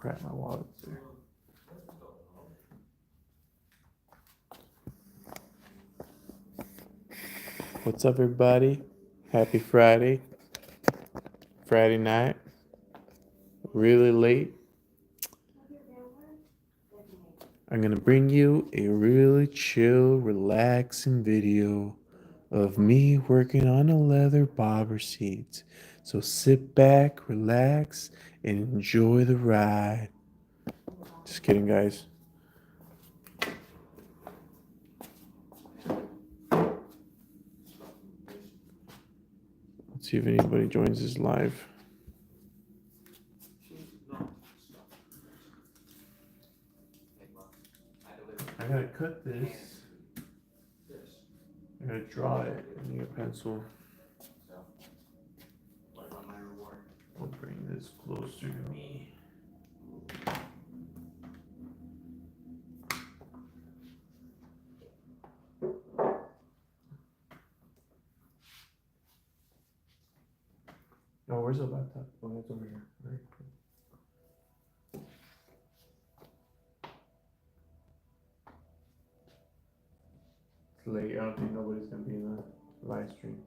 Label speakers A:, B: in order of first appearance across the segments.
A: crap, my wallet's there. What's up, everybody? Happy Friday. Friday night. Really late. I'm going to bring you a really chill, relaxing video of me working on a leather bobber seat. So sit back, relax, and enjoy the ride. Just kidding, guys. Let's see if anybody joins this live. I gotta cut this. I gotta draw it. I need a pencil. I'll bring this closer to me. Oh, where's the laptop? Oh, it's over here. Right. It's late. I don't think nobody's gonna be in the live stream.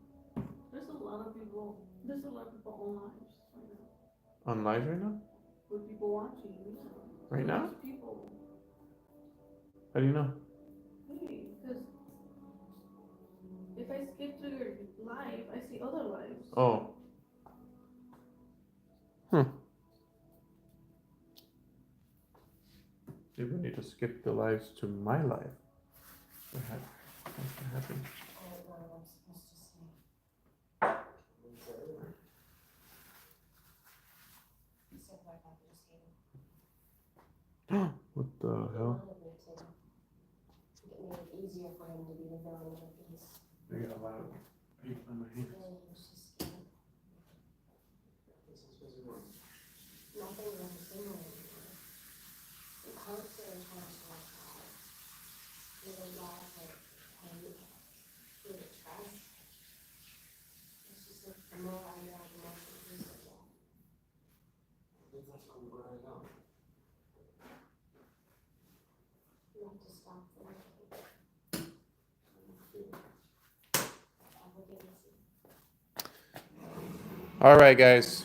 B: There's a lot of people. There's a lot of people on live right now.
A: On live right now?
B: With people watching.
A: Right now?
B: People.
A: How do you know?
B: Hey, because if I skip to your live, I see other lives.
A: Oh. Maybe we need to skip the lives to my live. What happened? What the hell?
C: Easier for him to be the villain of the piece.
A: I got a lot of paint on my hands.
C: Nothing really similar anymore. The constantly trying to work out. With a lot of like hate, with the trust. It's just like the more I know, the more confused I get. You have to stop thinking.
A: All right, guys.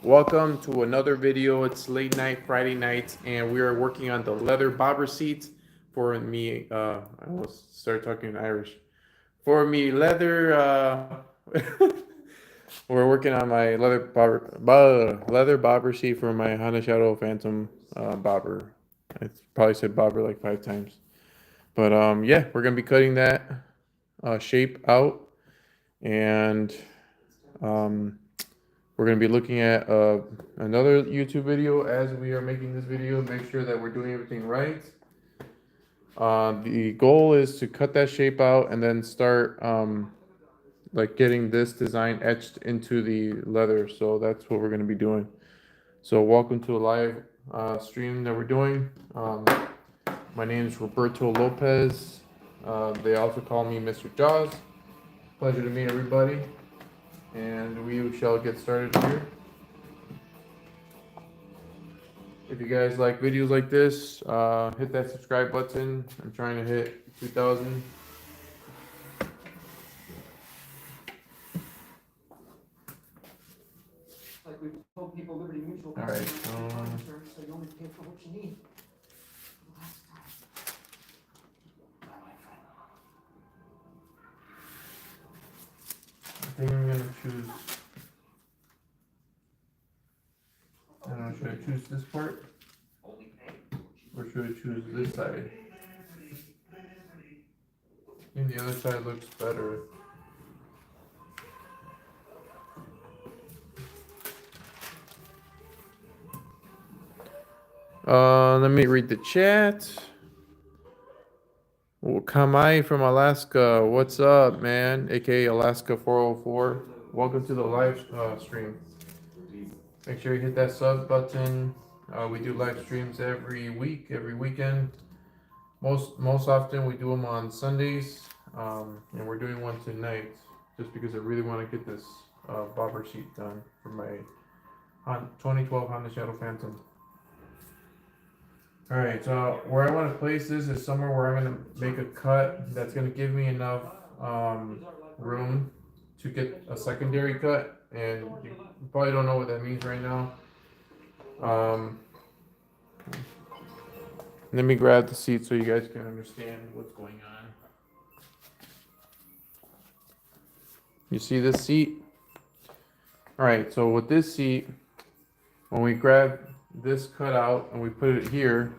A: Welcome to another video. It's late night, Friday night, and we are working on the leather bobber seat for me. I almost started talking in Irish. For me, leather. We're working on my leather bobber seat for my Honda Shadow Phantom bobber. I probably said bobber like 5 times, but yeah, we're gonna be cutting that shape out, and we're going to be looking at another YouTube video as we are making this video. Make sure that we're doing everything right. The goal is to cut that shape out and then start like getting this design etched into the leather. So that's what we're going to be doing. So welcome to a live stream that we're doing. My name is Roberto Lopez. They also call me Mr. Jawz. Pleasure to meet everybody. And we shall get started here. If you guys like videos like this, hit that subscribe button. I'm trying to hit 2,000.
D: Like we told people, Liberty Mutual.
A: All right.
D: So you only pay for what you need.
A: I think I'm gonna choose. I don't know. Should I choose this part, or should I choose this side? I think the other side looks better. Let me read the chat. Well, Kamai from Alaska, what's up, man? AKA Alaska 404. Welcome to the live stream. Make sure you hit that sub button. We do live streams every week, every weekend. Most often we do them on Sundays, and we're doing one tonight just because I really want to get this bobber sheet done for my on 2012 Honda Shadow Phantom. All right, so where I want to place this is somewhere where I'm gonna make a cut that's gonna give me enough room to get a secondary cut, and you probably don't know what that means right now. Um, Let me grab the seat so you guys can understand what's going on. You see this seat? All right, so with this seat, when we grab this cutout and we put it here,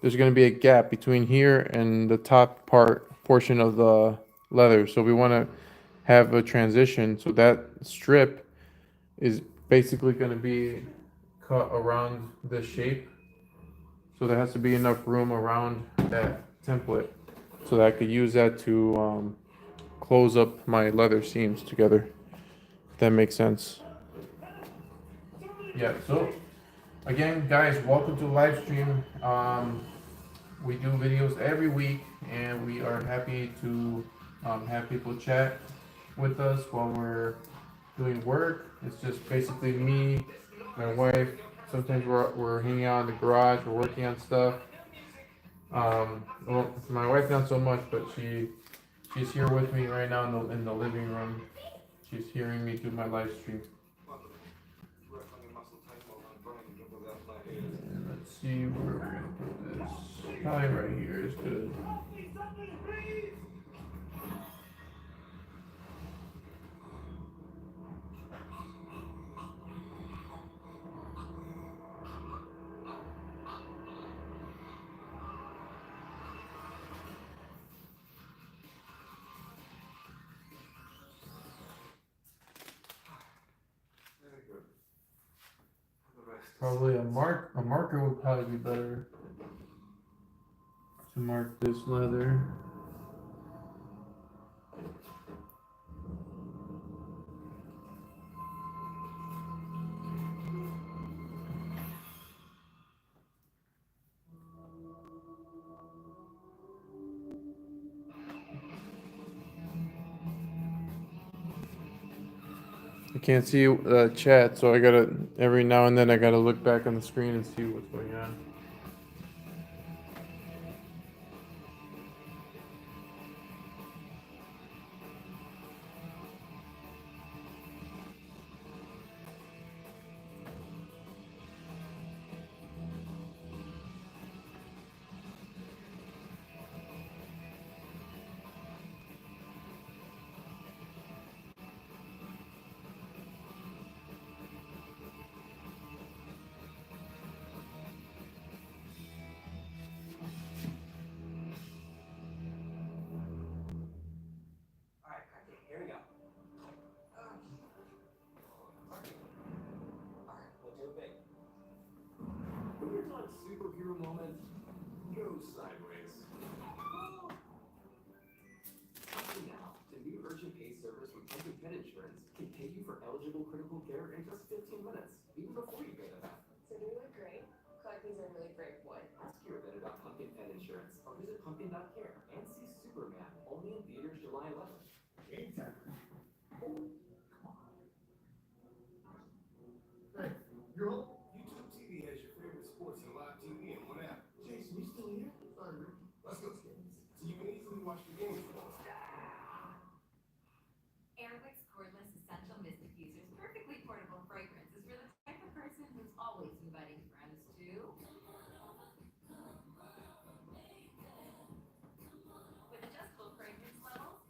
A: there's going to be a gap between here and the top portion of the leather. So we want to have a transition. So that strip is basically going to be cut around this shape. So there has to be enough room around that template so that I could use that to close up my leather seams together. If that makes sense. Yeah, so again, guys, welcome to the live stream. We do videos every week, and we are happy to have people chat with us while we're doing work. It's just basically me, my wife. Sometimes we're hanging out in the garage, we're working on stuff. Well, my wife not so much, but she's here with me right now in the living room. She's hearing me do my live stream. And let's see where we're gonna put this. Probably right here is good. Probably a marker would probably be better to mark this leather. I can't see chat, so I gotta every now and then I gotta look back on the screen and see what's going on.
D: Alright, okay, here we go. Alright, we'll do it big.
E: When you're done superhero moment, go sideways. Now, the new urgent pay service with Pumpkin Pet Insurance can pay you for eligible critical care in just 15 minutes, even before you pay the vet.
C: So do we look great? Clark, these are really brave boy.
E: Ask your vet about Pumpkin Pet Insurance or visit pumpkin.care and see Superman only in theaters July 11th. Game time. Hey, you're home? YouTube TV has your favorite sports and live TV in one app. Jason, you still here? Sorry, Rick. Let's go. So you can easily watch the games with us.
F: Airwick's cordless essential mist diffuser's perfectly portable fragrance is for the type of person who's always inviting friends to. With adjustable fragrance levels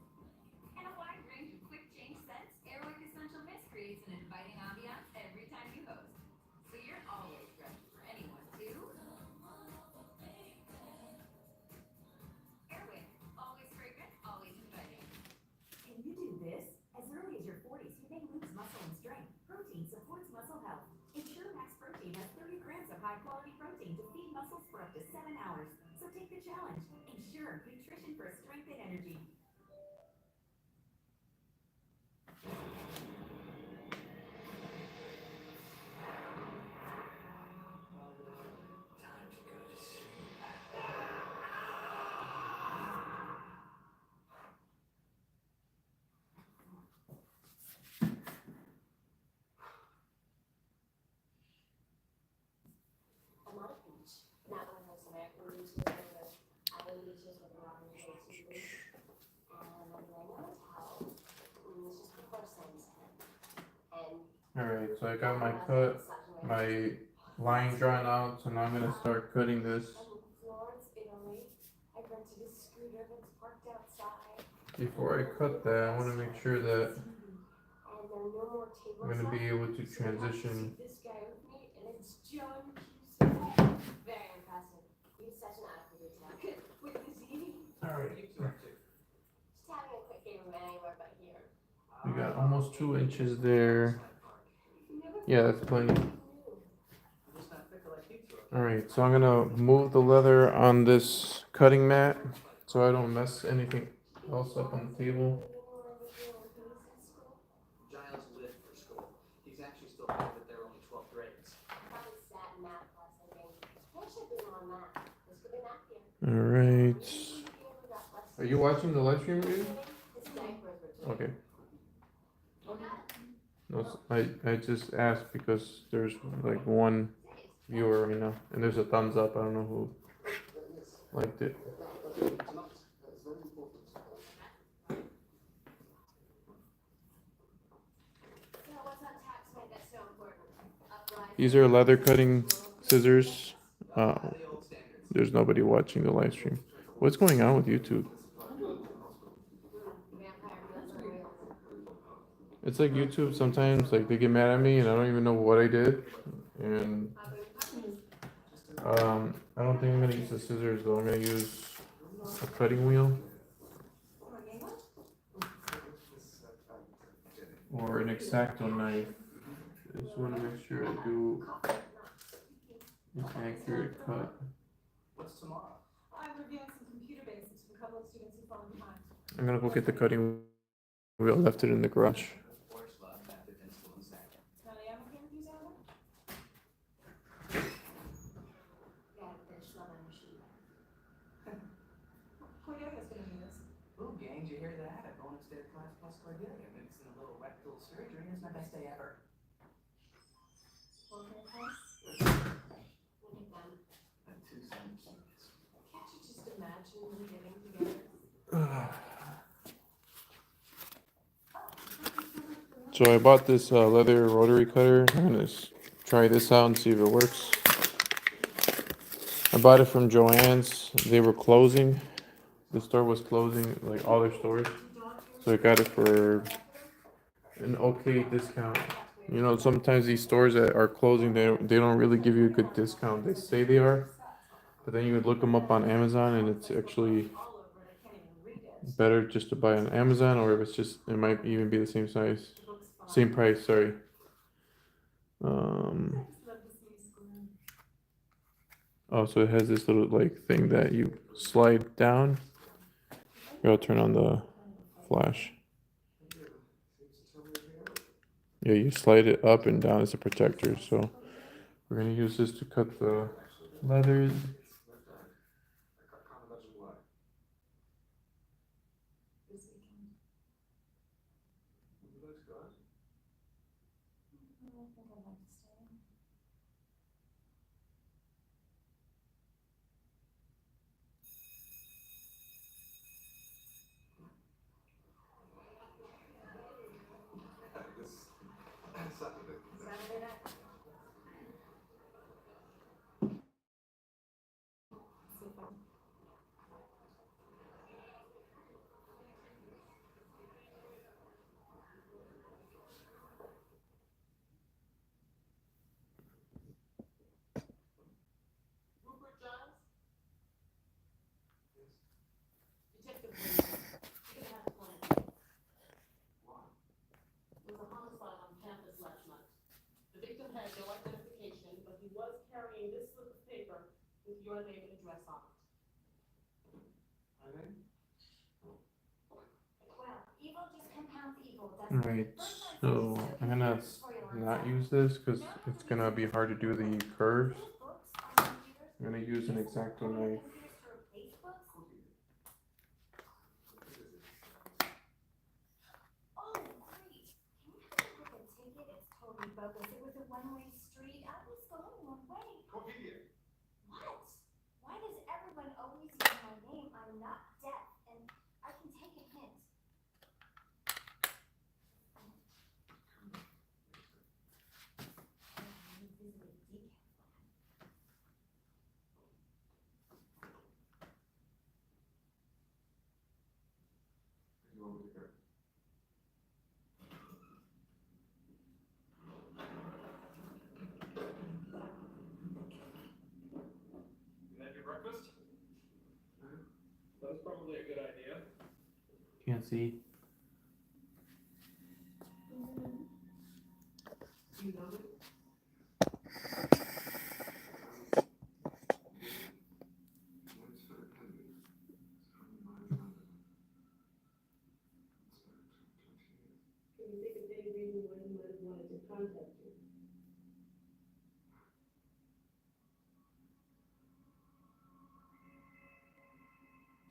F: and a wide range of quick change scents, Airwick Essential Mist creates an inviting ambiance every time you host. So you're always ready for anyone to. Airwick, always fragrant, always inviting.
G: Can you do this? As early as your 40s, you may lose muscle and strength. Protein supports muscle health. Ensure Max Protein has 30 grams of high-quality protein to feed muscles for up to 7 hours. So take the challenge. Ensure nutrition for strength and energy.
E: Time to go to sleep.
A: Alright, so I got my cut, my line drawn out, so now I'm gonna start cutting this.
C: In Florence, Italy, I rented a scooter that's parked outside.
A: Before I cut that, I want to make sure that
C: And there are no more tables
A: I'm gonna be
C: left,
A: able to
C: so I have to
A: transition.
C: take this guy with me, and it's John Cusack. Very impressive. He's such an eye for detail. Wait, is he?
A: Alright,
D: You two are too.
C: Just having a quick game of anywhere but here.
A: we got almost 2 inches there. Yeah, that's plenty. Alright, so I'm gonna move the leather on this cutting mat so I don't mess anything else up on the table.
D: Giles lived for school. He's actually still there, but they're only 12th grades.
C: Probably sat in math class, I think. What should be on math? This could be math here.
A: Alright. Are you watching the live stream, dude?
C: His diapers were
A: Okay. No, I just asked because there's like one viewer right now, and there's a thumbs up. I don't know who liked it. These are leather cutting scissors. There's nobody watching the live stream. What's going on with YouTube? It's like YouTube sometimes, like they get mad at me and I don't even know what I did. And I don't think I'm gonna use the scissors though. I'm gonna use a cutting wheel or an X-Acto knife. I just want to make sure I do an accurate cut.
D: What's tomorrow?
G: I'm reviewing some computer basics from a couple of students who fall behind.
A: I'm gonna go get the cutting wheel. Left it in the garage.
D: Force love, method, influence, that. Ooh, gang, did you hear that? A bonus day of class plus Cordelia mixed in a little rectal surgery. It's my best day ever. And 2 cents.
C: Can't you just imagine them getting together?
A: So I bought this leather rotary cutter. I'm gonna try this out and see if it works. I bought it from Joann's. They were closing. The store was closing, like all their stores. So I got it for an okay discount. You know, sometimes these stores that are closing, they don't really give you a good discount. They say they are, but then you would look them up on Amazon and it's actually better just to buy on Amazon, or if it's just, it might even be the same size, same price, sorry. Oh, so it has this little like thing that you slide down. Here, I'll turn on the flash. Yeah, you slide it up and down as a protector. So we're gonna use this to cut the leathers.
C: Detective Lee, you're gonna have to plan. There was a homicide on campus last night. The victim had no identification, but he was carrying this slip of paper with your name and address on it.
G: Well, evil just compounds evil, doesn't it?
A: Alright, so I'm gonna not use this because it's gonna be hard to do the curves. I'm gonna use an X-Acto knife.
G: Oh, great. Can you have a look at ticket? It's totally bogus. It was a one-way street. I was going one way. What? Why does everyone always use my name? I'm not deaf, and I can take a hint.
E: probably a good idea.
A: Can't see.
D: You know it?
B: Can you think of any reason why he might have wanted to contact you?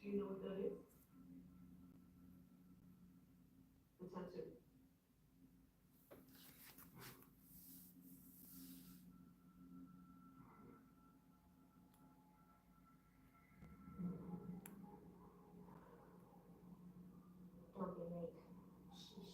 B: Do you know what that is? The tattoo.
C: Don't be late. Sheesh.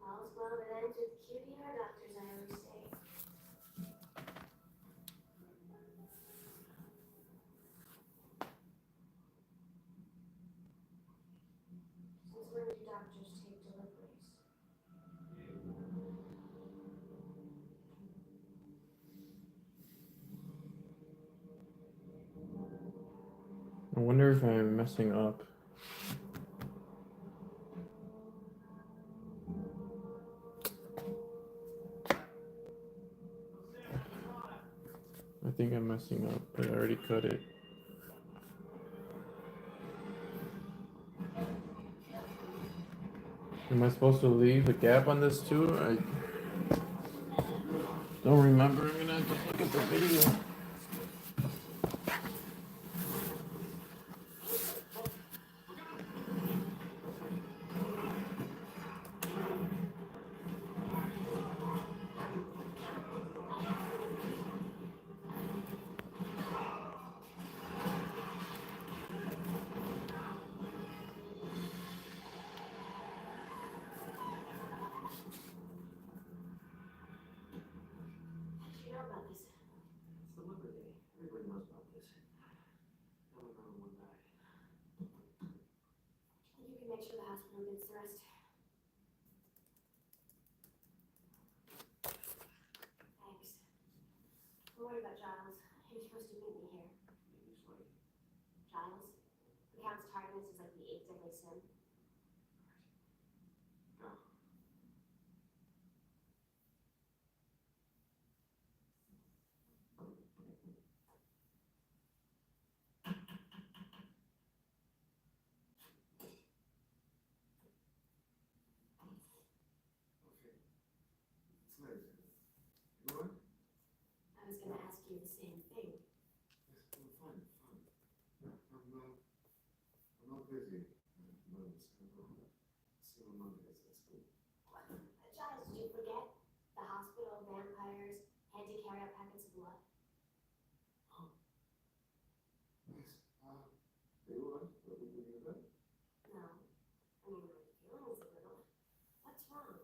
C: All's well that ends with cutie or doctors, I always say. Since when do doctors take deliveries?
A: I wonder if I'm messing up. I think I'm messing up, but I already cut it. Am I supposed to leave a gap on this too? I don't remember. I'm gonna have to look at the video.
C: How did you know about this?
D: It's the Labor Day. Everybody knows about this. No one died.
C: You can make sure the hospital gets the rest. Thanks. I'm worried about Giles. He was supposed to meet me here.
D: Usually.
C: Giles? Who counts tardiness as like the 8th deadly sin?
D: Go.
E: Okay. It's nice. You want?
C: I was gonna ask you the same thing.
E: Yes, I'm fine, fine. I'm not busy. No, see you on Monday. That's cool.
C: Giles, did you forget? The hospital, vampires, had to carry out packets of blood.
E: Yes. Are you alright? Are we doing that?
C: No. I mean, my feelings a little. What's wrong?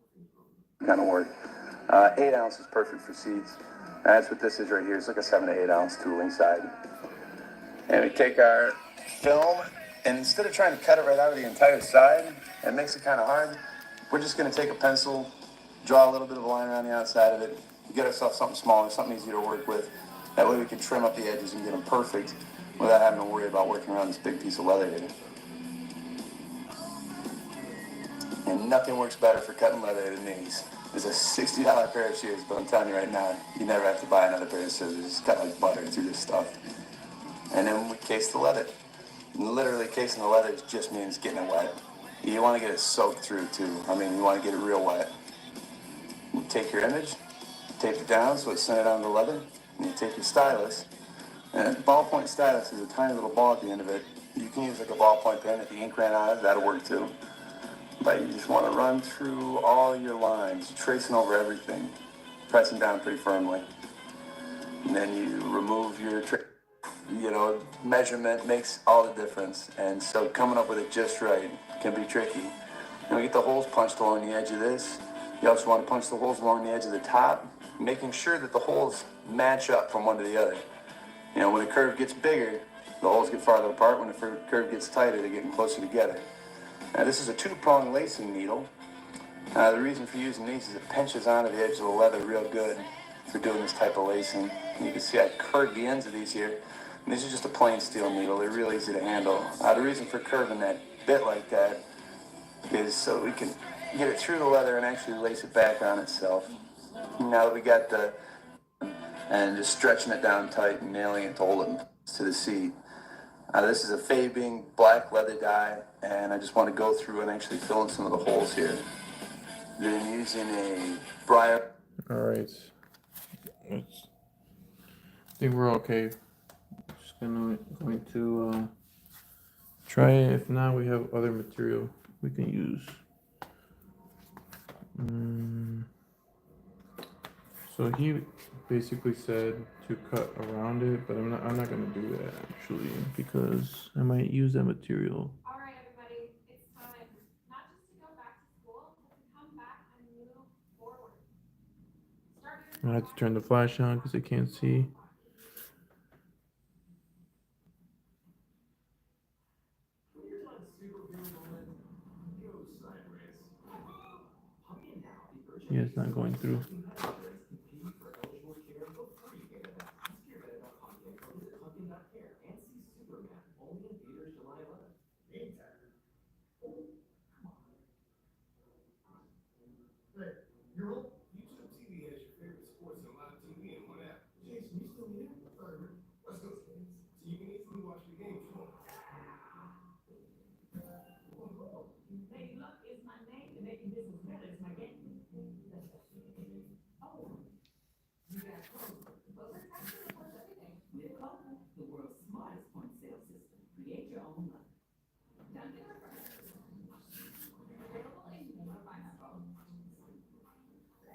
E: Nothing's wrong.
H: Kind of work. 8 ounce is perfect for seeds. That's what this is right here. It's like a 7 to 8 ounce tooling side. And we take our film, and instead of trying to cut it right out of the entire side, it makes it kind of hard. We're just going to take a pencil, draw a little bit of a line around the outside of it, get ourselves something smaller, something easier to work with. That way we can trim up the edges and get them perfect without having to worry about working around this big piece of leather here. And nothing works better for cutting leather than these. It's a $60 pair of shears, but I'm telling you right now, you never have to buy another pair of scissors. Just cut like butter through this stuff. And then we case the leather. And literally casing the leather just means getting it wet. You want to get it soaked through too. I mean, you want to get it real wet. You take your image, tape it down so it's centered on the leather, and you take your stylus. And a ballpoint stylus is a tiny little ball at the end of it. You can use like a ballpoint pen if the ink ran out, that'll work too. But you just want to run through all your lines, tracing over everything, pressing down pretty firmly. And then you remove your, measurement makes all the difference. And so coming up with it just right can be tricky. And we get the holes punched along the edge of this. You also want to punch the holes along the edge of the top, making sure that the holes match up from one to the other. You know, when the curve gets bigger, the holes get farther apart. When the curve gets tighter, they're getting closer together. Now, this is a two-prong lacing needle. The reason for using these is it pinches onto the edge of the leather real good for doing this type of lacing. And you can see I curved the ends of these here. And these are just a plain steel needle. They're real easy to handle. The reason for curving that bit like that is so we can get it through the leather and actually lace it back on itself. Now that we got the, and just stretching it down tight and nailing it to hold it to the seat. This is a fading black leather die, and I just want to go through and actually fill in some of the holes here. Then I'm using a briar.
A: All right. I think we're okay. Just going to try it. If not, we have other material we can use. So he basically said to cut around it, but I'm not gonna do that actually because I might use that material.
F: All right, everybody, it's time. Not just to go back to school, but to come back and move forward.
A: I have to turn the flash on because I can't see.
E: When you're done superhero moment, go sideways. Hurry in now. The urgent
A: Yeah, it's not going through.
E: insurance compete for eligible care before you get it. Ask your vet about Pumpkin or visit pumpkin.care and see Superman only in theaters July 11th. Meantime. Hey, you're old. YouTube TV has your favorite sports and live TV in one app. Jason, you still here? All right, let's go. So you can easily watch the game from home.
G: Lady Luck is my name, and making business better is my game. Oh, you got Clover. Clover actually reports everything. With Clover, the world's smartest point sale system. Create your own luck. Dunkin' Refreshers. Available in your pineapple.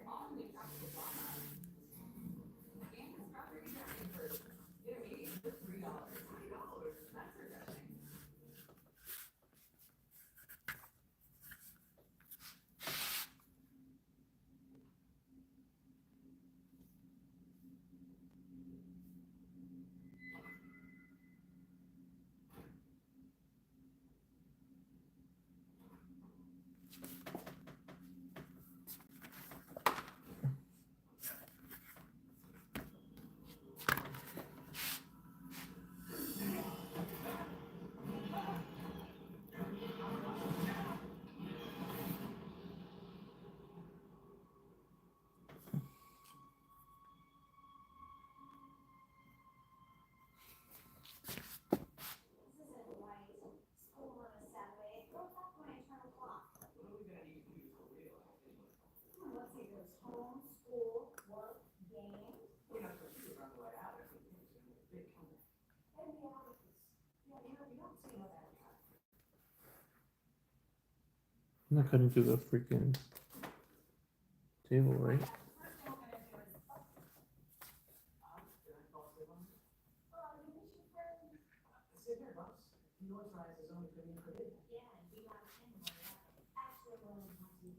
G: All new tropical guava. And strawberry dragon fruit. Get a medium for $3. $3? That's refreshing.
C: This isn't right. School on a Saturday. It goes off when I turn o'clock.
D: What are we gonna need to do for real?
C: Let's see, there's home, school, work, games.
D: We're not supposed to run the right out. I think it's gonna be a big company.
C: And the office. Yeah, you don't say no that.
A: I'm not cutting through the freaking table, right?
D: Did I fall asleep on you? Sit there, boss. He authorized his own opinion for it.
C: Yeah, and we got him on that. Actually, we're going to have to.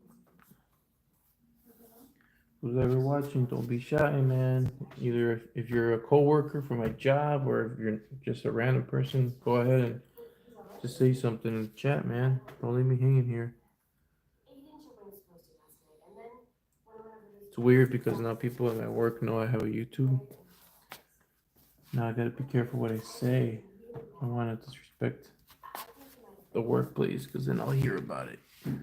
A: Who's ever watching, don't be shy, man. Either if you're a coworker for my job or if you're just a random person, go ahead and just say something in the chat, man. Don't leave me hanging here. It's weird because now people at my work know I have a YouTube. Now I gotta be careful what I say. I don't want to disrespect the workplace because then I'll hear about it.
D: Yeah,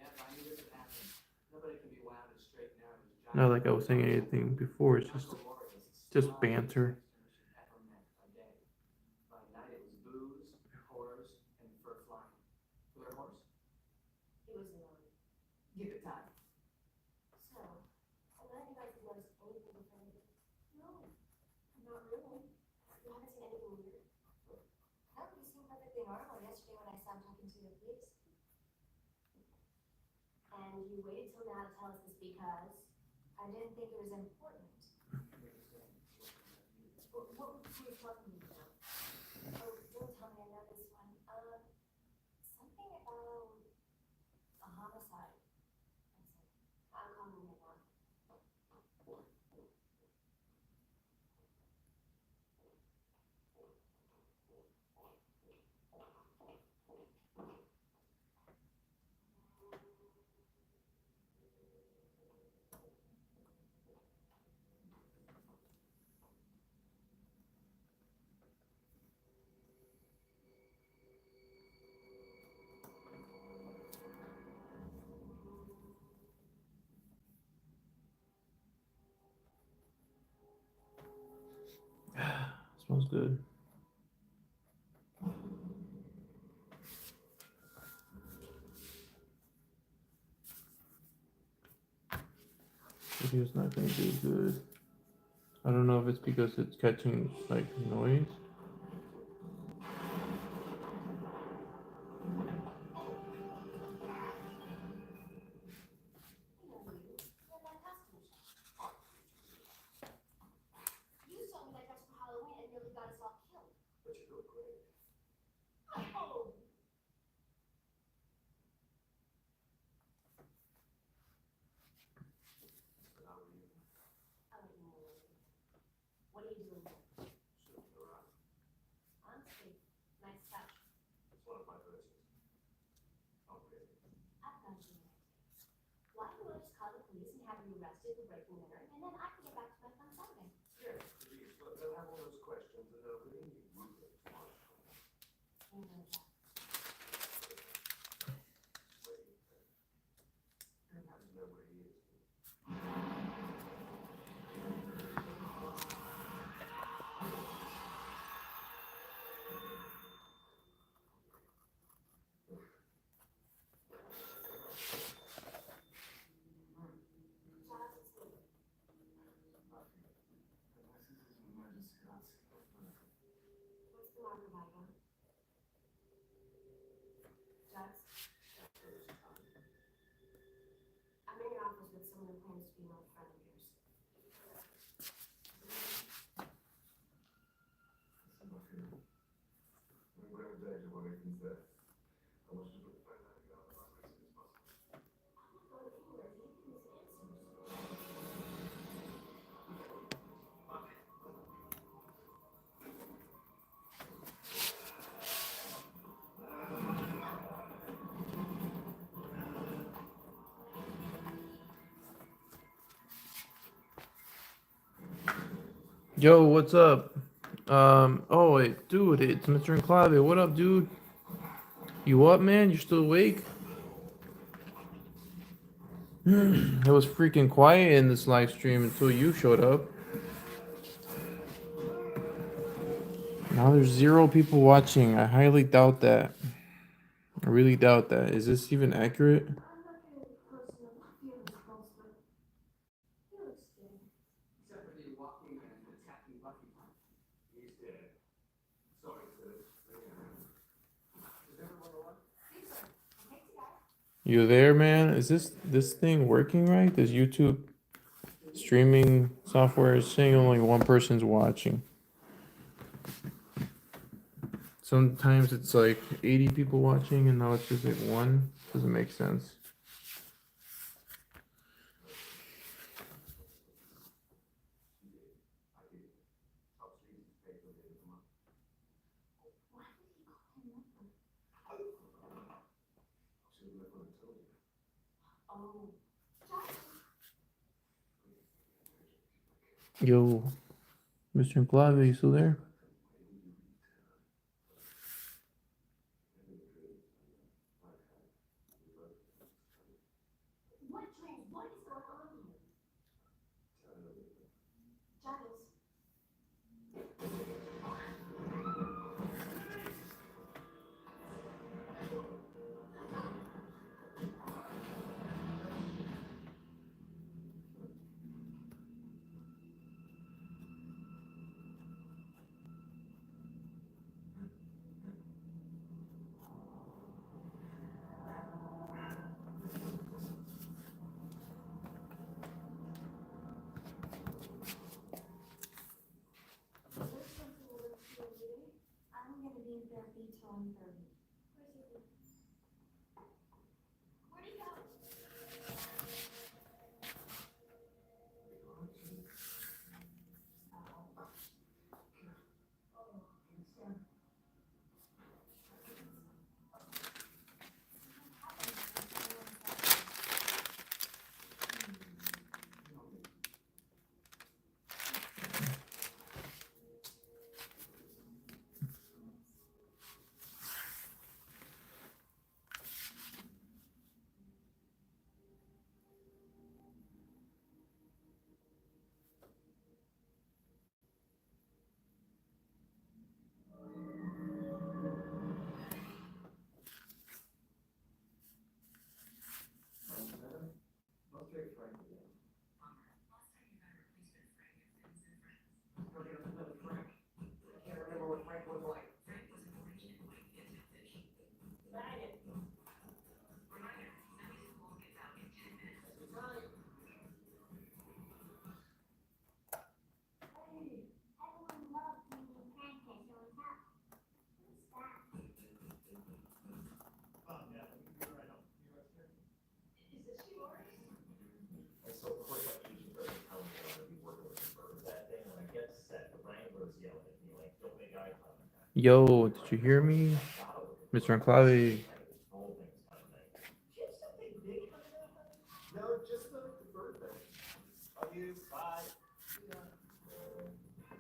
D: if I knew this would happen. Nobody can be wound and straightened out of his job.
A: Not like I was saying anything before. It's just banter.
D: By night it was booze, whores, and fur flying. Was there a horse?
C: It was alone.
D: Give it time.
C: So, I'm glad you guys noticed anything different. No, not really. You haven't seen anything weird? No, you seemed perfectly normal yesterday when I stopped talking to the police. And you waited till now to tell us this because I didn't think it was important. What was he talking about? Oh, don't tell me I know this one. Something about a homicide. I'm calling it now.
A: Smells good. Video's not gonna do good. I don't know if it's because it's catching like noise.
C: You're my costume shop. You told me that dress for Halloween and nearly got us all killed.
E: But you look great.
C: Oh!
E: So how are you?
C: I'll let you know later. What are you doing here?
E: Snooping around.
C: Honestly, nice touch.
E: It's one of my virtues. I'm crazy.
C: I've got you. Why don't I just call the police and have you arrested for breaking and entering, and then I can get back to my fun Saturday?
E: Yeah, please. But they'll have all those questions and they'll really need ruthless tomorrow.
C: You know that.
E: Wait. I have to know where he is.
C: Jawz, it's me. What's the matter, b.y.o.b? Jawz? I'm in your office with someone who claims to be an old friend of yours.
E: I'm glad that you want to confess. I want you to put the fight out of God as soon as possible.
C: I'm not going anywhere. You give me some answers.
A: Yo, what's up? Oh wait, dude, it's Mr. Enclave. What up, dude? You up, man? You still awake? It was freaking quiet in this live stream until you showed up. Now there's 0 people watching. I highly doubt that. I really doubt that. Is this even accurate?
B: I'm not gonna personal feelings close, but he looks good.
D: Except for the walking and attacking Buffy.
E: He's dead. Sorry, sis.
D: Is everyone alone?
G: Super. Okay, guys.
A: You there, man? Is this thing working right? Does YouTube streaming software is saying only one person's watching? Sometimes it's like 80 people watching, and now it's just like 1. Doesn't make sense.
C: Why did he call him Leopard?
E: Should have never told you.
C: Oh. Jawz.
A: Yo, Mr. Enclave, you still there?
C: What, James? What is going on here? Jawz.
G: 1:30.
F: Where'd he go?
D: Let's trade Frank again. Go get us another Frank. I can't remember what Frank was like.
C: Everyone loves eating pancakes on top. What's that?
F: Is this yours?
I: And so, of course, like Asian bird, how I'm going to be working with the bird that day. When I get set, the wranglers yelling at me, like, don't make eye contact.
A: Yo, did you hear me? Mr. Enclave.
I: No, just the bird thing. Love you. Bye.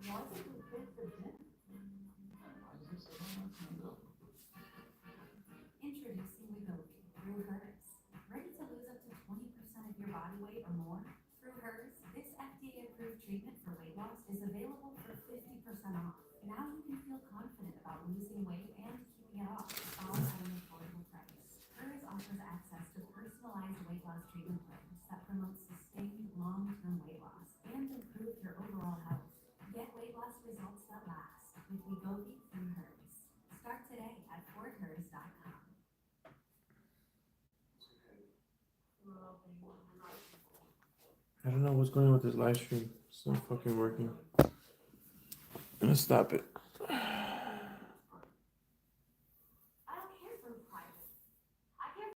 G: Wasn't it good for dinner? Introducing Wegovy through hers. Ready to lose up to 20% of your body weight or more? Through hers, this FDA-approved treatment for weight loss is available for 50% off. Now you can feel confident about losing weight and keeping it off, all at an affordable price. Hers offers access to personalized weight loss treatment plans that promote sustained long-term weight loss and improve your overall health. Get weight loss results that last with Wegovy through hers. Start today at forhers.com.
A: I don't know what's going on with this live stream. It's not fucking working. I'm gonna stop it.
G: I don't care for prior